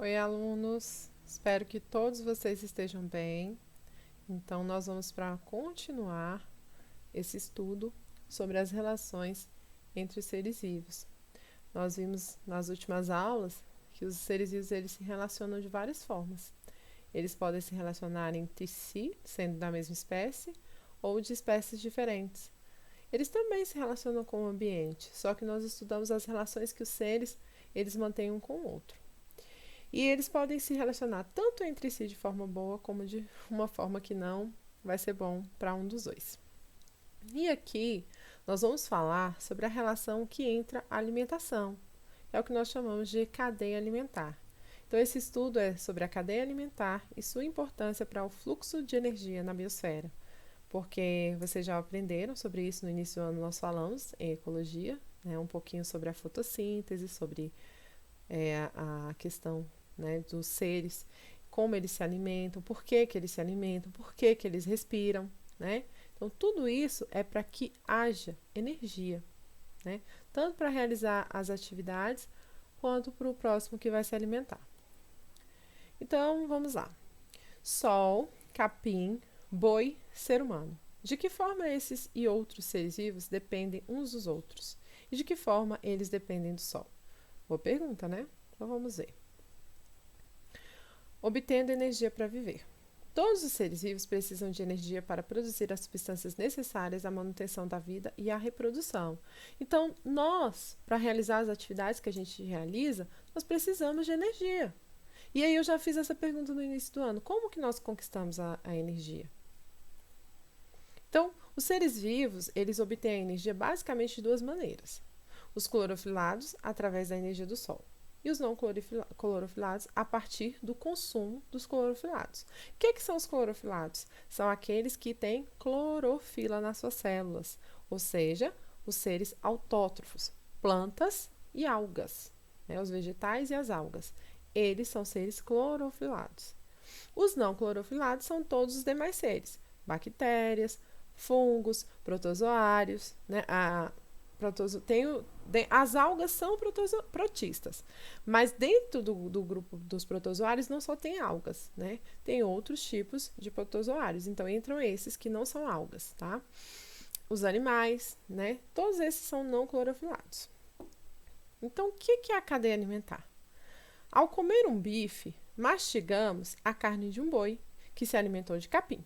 Oi, alunos. Espero que todos vocês estejam bem. Então, nós vamos para continuar esse estudo sobre as relações entre os seres vivos. Nós vimos nas últimas aulas que os seres vivos eles se relacionam de várias formas. Eles podem se relacionar entre si, sendo da mesma espécie, ou de espécies diferentes. Eles também se relacionam com o ambiente, só que nós estudamos as relações que os seres eles mantêm um com o outro. E eles podem se relacionar tanto entre si de forma boa, como de uma forma que não vai ser bom para um dos dois. E aqui nós vamos falar sobre a relação que entra a alimentação. É o que nós chamamos de cadeia alimentar. Então, esse estudo é sobre a cadeia alimentar e sua importância para o fluxo de energia na biosfera. Porque vocês já aprenderam sobre isso no início do ano, nós falamos em ecologia, né, um pouquinho sobre a fotossíntese, sobre a questão, né, dos seres, como eles se alimentam, por que eles se alimentam, por que eles respiram, né? Então, tudo isso é para que haja energia, né? Tanto para realizar as atividades, quanto para o próximo que vai se alimentar. Então, vamos lá. Sol, capim, boi, ser humano. De que forma esses e outros seres vivos dependem uns dos outros? E de que forma eles dependem do sol? Boa pergunta, né? Então vamos ver. Obtendo energia para viver. Todos os seres vivos precisam de energia para produzir as substâncias necessárias à manutenção da vida e à reprodução. Então, nós, para realizar as atividades que a gente realiza, nós precisamos de energia. E aí eu já fiz essa pergunta no início do ano. Como que nós conquistamos a energia? Então, os seres vivos, eles obtêm a energia basicamente de duas maneiras. Os clorofilados, através da energia do sol. E os não clorofilados a partir do consumo dos clorofilados. O que são os clorofilados? São aqueles que têm clorofila nas suas células, ou seja, os seres autótrofos, plantas e algas, né? Os vegetais e as algas. Eles são seres clorofilados. Os não clorofilados são todos os demais seres, bactérias, fungos, protozoários, né? As algas são protistas, mas dentro do grupo dos protozoários não só tem algas, né? Tem outros tipos de protozoários, então entram esses que não são algas, tá? Os animais, né? Todos esses são não clorofilados. Então, o que é a cadeia alimentar? Ao comer um bife, mastigamos a carne de um boi que se alimentou de capim.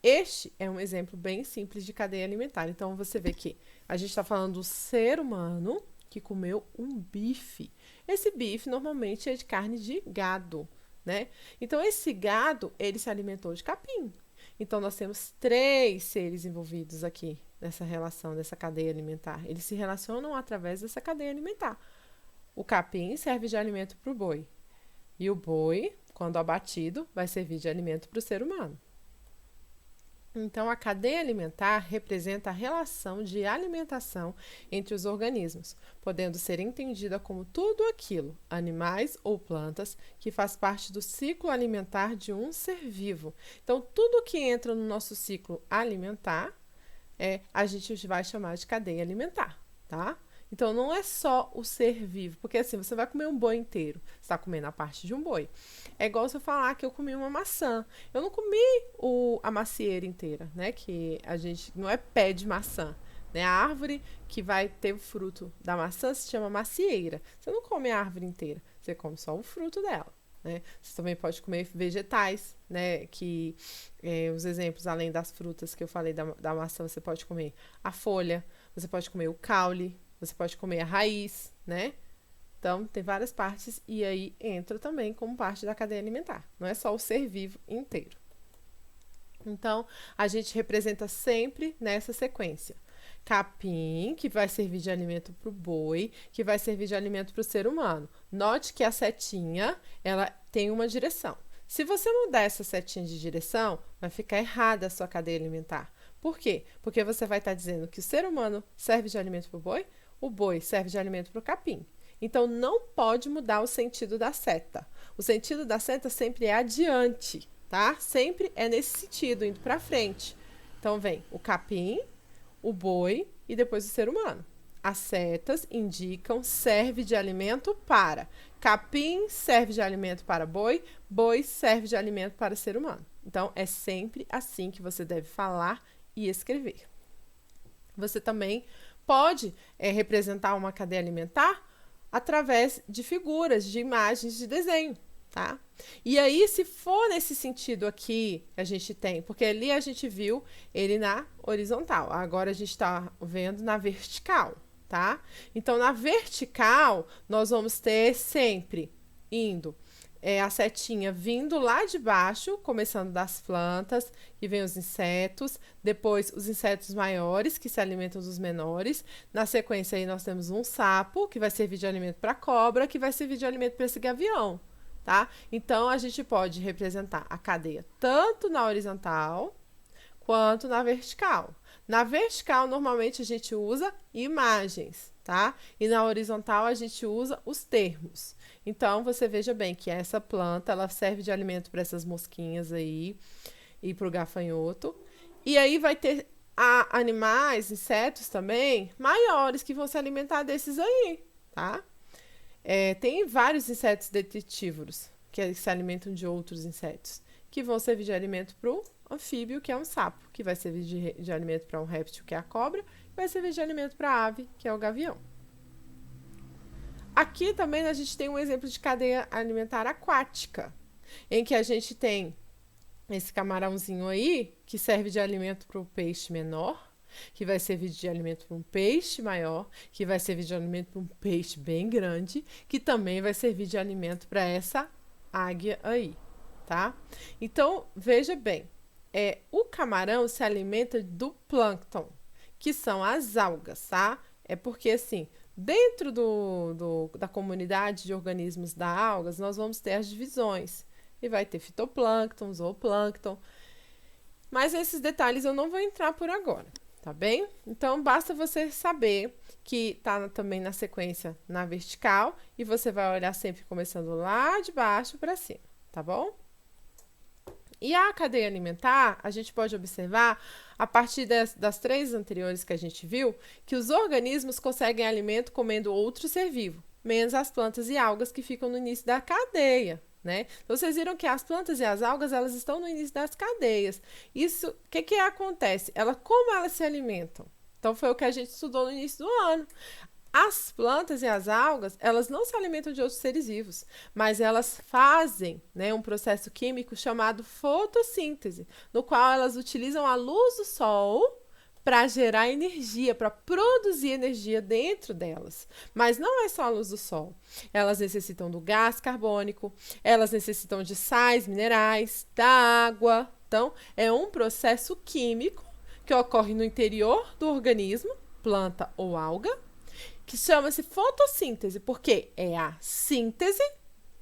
Este é um exemplo bem simples de cadeia alimentar. Então, você vê que a gente está falando do ser humano que comeu um bife. Esse bife normalmente é de carne de gado, né? Então, esse gado, ele se alimentou de capim. Então, nós temos 3 seres envolvidos aqui nessa relação, dessa cadeia alimentar. Eles se relacionam através dessa cadeia alimentar. O capim serve de alimento para o boi. E o boi, quando abatido, vai servir de alimento para o ser humano. Então, a cadeia alimentar representa a relação de alimentação entre os organismos, podendo ser entendida como tudo aquilo, animais ou plantas, que faz parte do ciclo alimentar de um ser vivo. Então, tudo que entra no nosso ciclo alimentar, a gente vai chamar de cadeia alimentar, tá? Então, não é só o ser vivo, porque assim, você vai comer um boi inteiro, você está comendo a parte de um boi. É igual você falar que eu comi uma maçã. Eu não comi a macieira inteira, né? Que a gente, não é pé de maçã, né? A árvore que vai ter o fruto da maçã se chama macieira. Você não come a árvore inteira, você come só o fruto dela. Né? Você também pode comer vegetais, né? Que os exemplos, além das frutas que eu falei da maçã, você pode comer a folha, você pode comer o caule, você pode comer a raiz, né? Então, tem várias partes e aí entra também como parte da cadeia alimentar. Não é só o ser vivo inteiro. Então, a gente representa sempre nessa sequência. Capim, que vai servir de alimento para o boi, que vai servir de alimento para o ser humano. Note que a setinha, ela tem uma direção. Se você mudar essa setinha de direção, vai ficar errada a sua cadeia alimentar. Por quê? Porque você vai estar dizendo que o ser humano serve de alimento para o boi serve de alimento para o capim. Então, não pode mudar o sentido da seta. O sentido da seta sempre é adiante, tá? Sempre é nesse sentido, indo para frente. Então, vem o capim, o boi e depois o ser humano. as setas indicam serve de alimento para capim, serve de alimento para boi, boi serve de alimento para ser humano. Então, é sempre assim que você deve falar e escrever. Você também pode representar uma cadeia alimentar através de figuras, de imagens, de desenho, tá? E aí, se for nesse sentido aqui que a gente tem, porque ali a gente viu ele na horizontal, agora a gente está vendo na vertical, tá? Então, na vertical, nós vamos ter sempre indo a setinha vindo lá de baixo, começando das plantas, e vem os insetos, depois os insetos maiores, que se alimentam dos menores. Na sequência aí nós temos um sapo, que vai servir de alimento para a cobra, que vai servir de alimento para esse gavião, tá? Então, a gente pode representar a cadeia tanto na horizontal, quanto na vertical. Na vertical, normalmente, a gente usa imagens, tá? E na horizontal, a gente usa os termos. Então, você veja bem que essa planta, ela serve de alimento para essas mosquinhas aí e para o gafanhoto. E aí vai ter animais, insetos também, maiores que vão se alimentar desses aí, tá? Tem vários insetos detritívoros que se alimentam de outros insetos, que vão servir de alimento para o anfíbio, que é um sapo, que vai servir de alimento para um réptil, que é a cobra, e vai servir de alimento para a ave, que é o gavião. Aqui também a gente tem um exemplo de cadeia alimentar aquática, em que a gente tem esse camarãozinho aí, que serve de alimento para o peixe menor, que vai servir de alimento para um peixe maior, que vai servir de alimento para um peixe bem grande, que também vai servir de alimento para essa águia aí, tá? Então, veja bem, o camarão se alimenta do plâncton, que são as algas, tá? É porque, assim, dentro da comunidade de organismos da algas, nós vamos ter as divisões. E vai ter fitoplâncton, zooplâncton. Mas esses detalhes eu não vou entrar por agora, tá bem? Então, basta você saber que tá também na sequência na vertical e você vai olhar sempre começando lá de baixo para cima, tá bom? E a cadeia alimentar, a gente pode observar, a partir das três anteriores que a gente viu, que os organismos conseguem alimento comendo outro ser vivo, menos as plantas e algas que ficam no início da cadeia, né? Então, vocês viram que as plantas e as algas, elas estão no início das cadeias. Isso, o que acontece? Como elas se alimentam? Então, foi o que a gente estudou no início do ano. As plantas e as algas, elas não se alimentam de outros seres vivos, mas elas fazem, né, um processo químico chamado fotossíntese, no qual elas utilizam a luz do sol para gerar energia, para produzir energia dentro delas. Mas não é só a luz do sol. Elas necessitam do gás carbônico, elas necessitam de sais minerais, da água. Então, é um processo químico que ocorre no interior do organismo, planta ou alga, que chama-se fotossíntese, porque é a síntese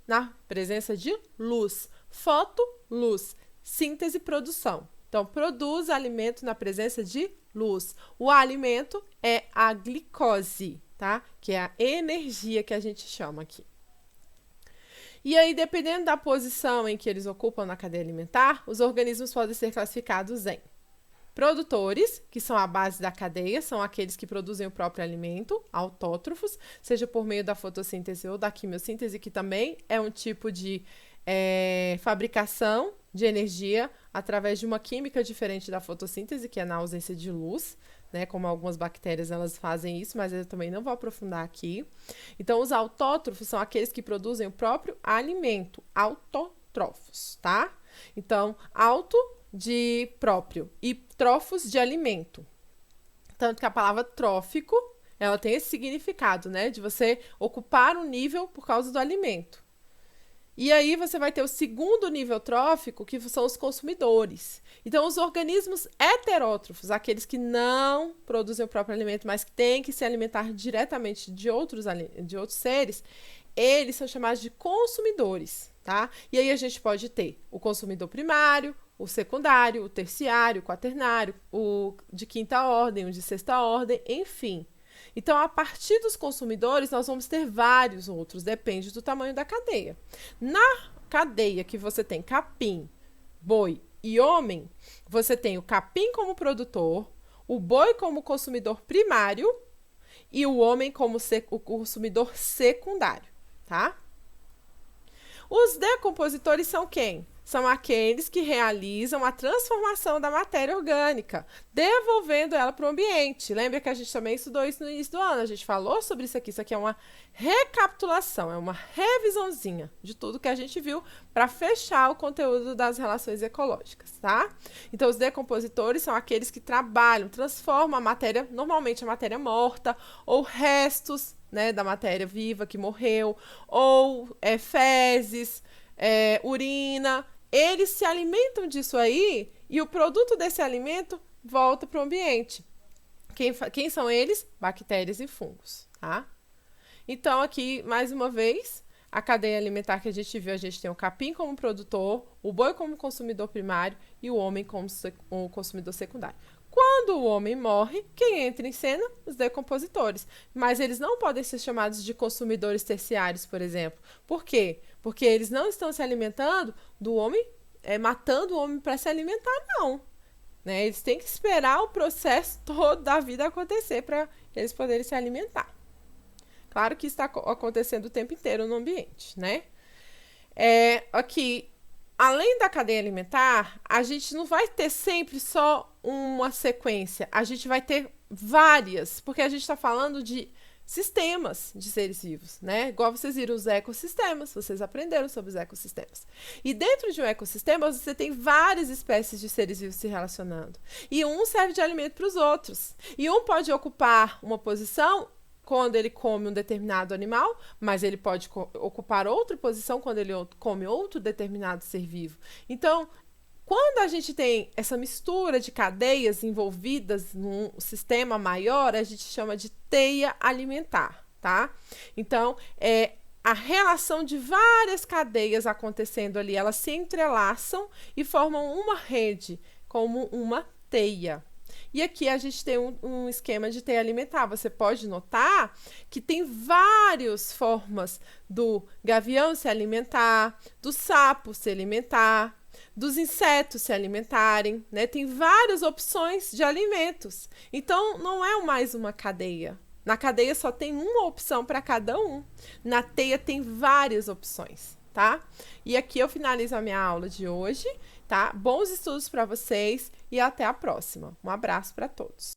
na presença de luz. Foto, luz. Síntese, produção. Então, produz alimento na presença de luz. O alimento é a glicose, tá? Que é a energia que a gente chama aqui. E aí, dependendo da posição em que eles ocupam na cadeia alimentar, os organismos podem ser classificados em produtores, que são a base da cadeia, são aqueles que produzem o próprio alimento, autótrofos, seja por meio da fotossíntese ou da quimiossíntese, que também é um tipo de fabricação de energia através de uma química diferente da fotossíntese, que é na ausência de luz, né? Como algumas bactérias elas fazem isso, mas eu também não vou aprofundar aqui. Então, os autótrofos são aqueles que produzem o próprio alimento, autótrofos, tá? Então, auto de próprio e trofos de alimento. Tanto que a palavra trófico, ela tem esse significado, né? De você ocupar um nível por causa do alimento. E aí você vai ter o segundo nível trófico, que são os consumidores. Então, os organismos heterótrofos, aqueles que não produzem o próprio alimento, mas que têm que se alimentar diretamente de outros seres, eles são chamados de consumidores, tá? E aí a gente pode ter o consumidor primário, o secundário, o terciário, o quaternário, o de quinta ordem, o de sexta ordem, enfim. Então, a partir dos consumidores, nós vamos ter vários outros, depende do tamanho da cadeia. Na cadeia que você tem capim, boi e homem, você tem o capim como produtor, o boi como consumidor primário e o homem como o consumidor secundário, tá? Os decompositores são quem? São aqueles que realizam a transformação da matéria orgânica, devolvendo ela para o ambiente. Lembra que a gente também estudou isso no início do ano? A gente falou sobre isso aqui. Isso aqui é uma recapitulação, é uma revisãozinha de tudo que a gente viu para fechar o conteúdo das relações ecológicas, tá? Então, os decompositores são aqueles que trabalham, transformam a matéria, normalmente a matéria morta, ou restos, né, da matéria viva que morreu, ou fezes, urina. Eles se alimentam disso aí e o produto desse alimento volta para o ambiente. Quem são eles? Bactérias e fungos, tá? Então, aqui, mais uma vez, a cadeia alimentar que a gente viu, a gente tem o capim como produtor, o boi como consumidor primário e o homem como o consumidor secundário. Quando o homem morre, quem entra em cena? Os decompositores. Mas eles não podem ser chamados de consumidores terciários, por exemplo. Por quê? Porque eles não estão se alimentando do homem, matando o homem para se alimentar, não. Né? Eles têm que esperar o processo todo da vida acontecer para eles poderem se alimentar. Claro que isso está acontecendo o tempo inteiro no ambiente, né? Aqui, além da cadeia alimentar, a gente não vai ter sempre só uma sequência. A gente vai ter várias, porque a gente está falando de sistemas de seres vivos, né? Igual vocês viram os ecossistemas, vocês aprenderam sobre os ecossistemas. E dentro de um ecossistema, você tem várias espécies de seres vivos se relacionando. E um serve de alimento para os outros. E um pode ocupar uma posição quando ele come um determinado animal, mas ele pode ocupar outra posição quando ele come outro determinado ser vivo. Então, quando a gente tem essa mistura de cadeias envolvidas num sistema maior, a gente chama de teia alimentar, tá? Então, a relação de várias cadeias acontecendo ali, elas se entrelaçam e formam uma rede, como uma teia. E aqui a gente tem um esquema de teia alimentar. Você pode notar que tem várias formas do gavião se alimentar, do sapo se alimentar, dos insetos se alimentarem, né? Tem várias opções de alimentos. Então, não é mais uma cadeia. Na cadeia só tem uma opção para cada um. Na teia tem várias opções, tá? E aqui eu finalizo a minha aula de hoje, tá? Bons estudos para vocês e até a próxima. Um abraço para todos.